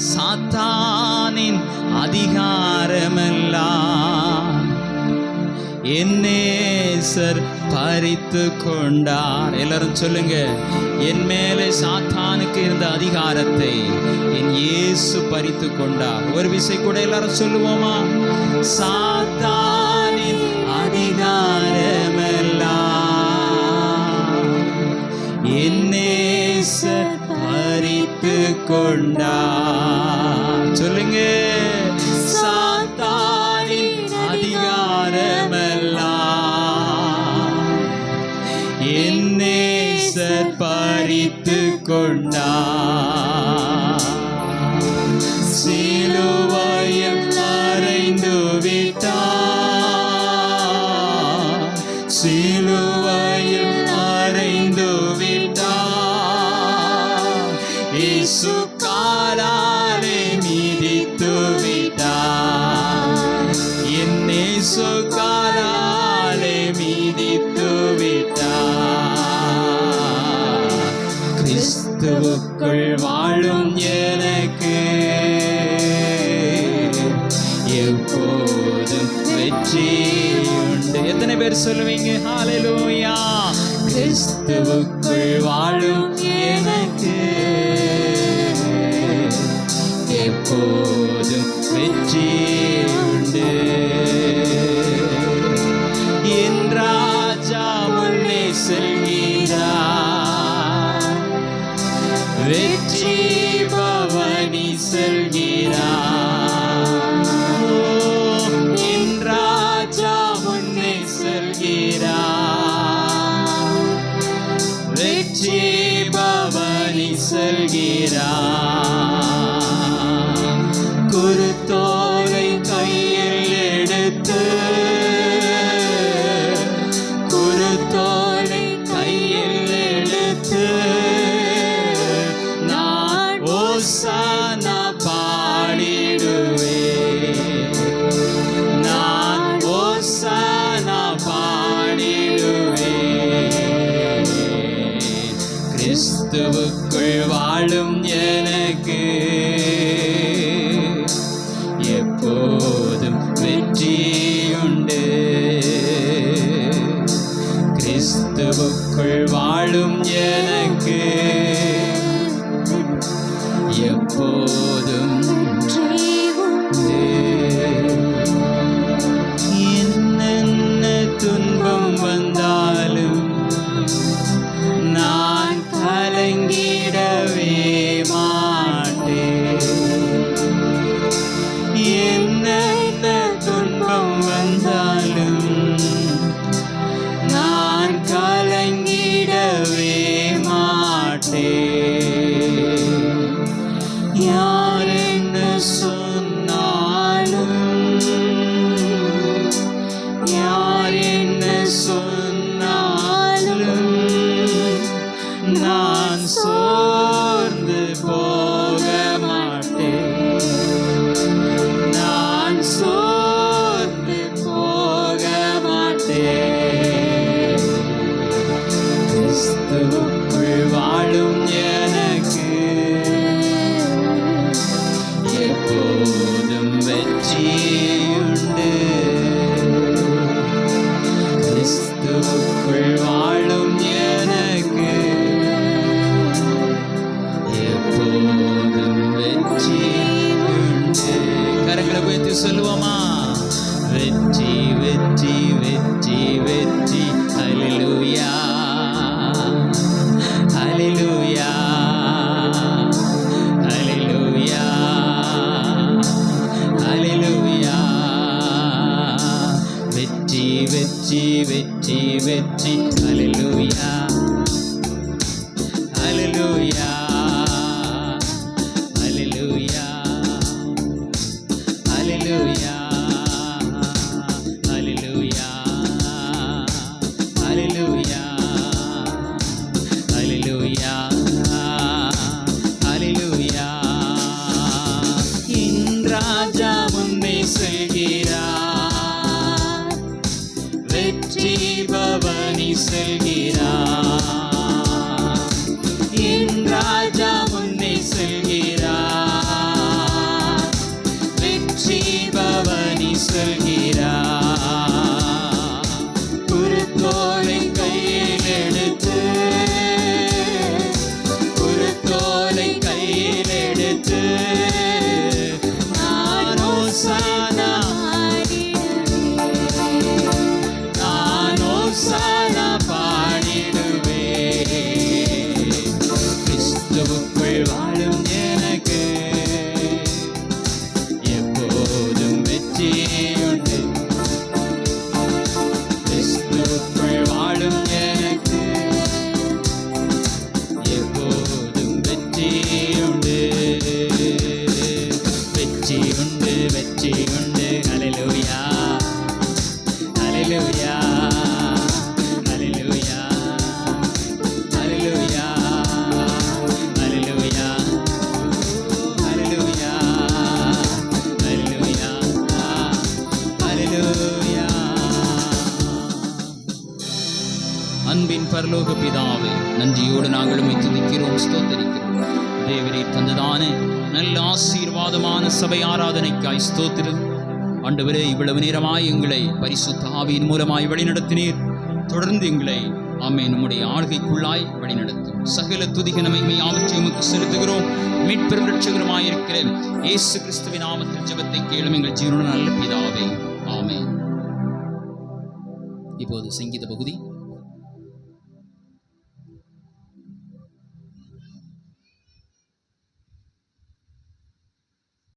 சாத்தானின் அதிகாரமெல்லாம் என் நேசர் பறித்து கொண்டார். எல்லாரும் சொல்லுங்க, என் மேலே சாத்தானுக்கு இருந்த அதிகாரத்தை என் இயேசு பறித்து கொண்டார். ஒரு விசை கூட எல்லாரும் சொல்லுவோமா? சாத்தானின் அதிகாரமெல்லாம் என் நேசர் பறித்து கொண்டார். சொல்லுங்க, சாத்தானின் அதிகாரமெல்லாம் என் நேசர் பறித்து கொண்டார். சிலுவையில் அறைந்து விட்டார், சிலுவையில் அறைந்து விட்டார். இயேசு காலாலே மிதித்து விட்டார், என் இயேசு காலாலே மிதித்து விட்டார். கிறிஸ்துவுக்குள் வாழும் எனக்கு எப்போதும் வெற்றி உண்டு. எத்தனை பேர் சொல்லுவீங்க ஹல்லேலூயா? கிறிஸ்துவுக்குள் வாழும் எனக்கு எப்போதும் வெற்றி உண்டு. என் ராஜா முன்னே செல்கிறார், வெற்றி பவனி செல்கிறார். என் ராஜா முன்னே செல்கிறார், வெற்றி பவனி செல்கிறார். குருத்தோலை கையில் எடுத்து, குருத்தோலை கையில் எடுத்து நான் ஓசானா பாடிடுவேன், நான் ஓசானா பாடிடுவேன். கிறிஸ்துவுக்குள் வாழும் எனக்கு எப்போதும் வெற்றி உண்டு. கிறிஸ்துவுக்குள் வாழும் எனக்கு எப்போதும் என்னென்ன துன்பம் வந்தாலும் நான் கலங்கிடவே மாட்டேன். என்னென்ன துன்பம் வந்தாலும் நான் கலங்கிடவே மாட்டேன். யார் என்ன சொன்னாலும், யார் என்ன சொன்னாலும் நான் சோர்ந்து போக மாட்டேன், நான் சோர்ந்து போக மாட்டேன். கிறிஸ்துவுக்குள் வாழும் எனக்கு எப்போதும் வெற்றி உண்டு. கிறிஸ்துவுக்குள் வாழும் எனக்கு எப்போதும் வெற்றி உண்டு. கரங்களை உயர்த்தி சொல்லுவோமா? வெற்றி வெற்றி வெற்றி வெற்றி. ஹல்லேலூயா ஹல்லேலூயா ஹல்லேலூயா ஹல்லேலூயா. வெற்றி வெற்றி வெற்றி வெற்றி. ஹல்லேலூயா ஹல்லேலூயா ஹல்லேலூயா ஹல்லேலூயா ஹல்லேலூயா ஹல்லேலூயா பரலோக பிதாவே, நன்றியோடு நாங்கள் உம்மை துதிக்கிறோம், ஸ்தோத்தரிக்கிறோம். தேவரீர் தந்ததான நல்ல ஆசீர்வாதமான சபை ஆராதனைக்காய் ஸ்தோத்திரம். ஆண்டவரே, இவ்வளவு நேரமாய் எங்களை பரிசுத்த ஆவியின் மூலமாய் வழிநடத்தினீர். தொடர்ந்து எங்களை ஆமென் நம்முடைய ஆளுகைக்குள்ளாய் வழிநடத்தும். சகல துதிக நன்மை யாவற்றையும் உமக்கு செலுத்துகிறோம். மீட்பெரும் இரட்சகருமாயிருக்கிற இயேசு கிறிஸ்துவின் நாமத்தில் ஜெபத்தை கேளும் எங்கள் ஜீவனுள்ள நல்ல பிதாவே, ஆமென். இப்போது சங்கீத பகுதி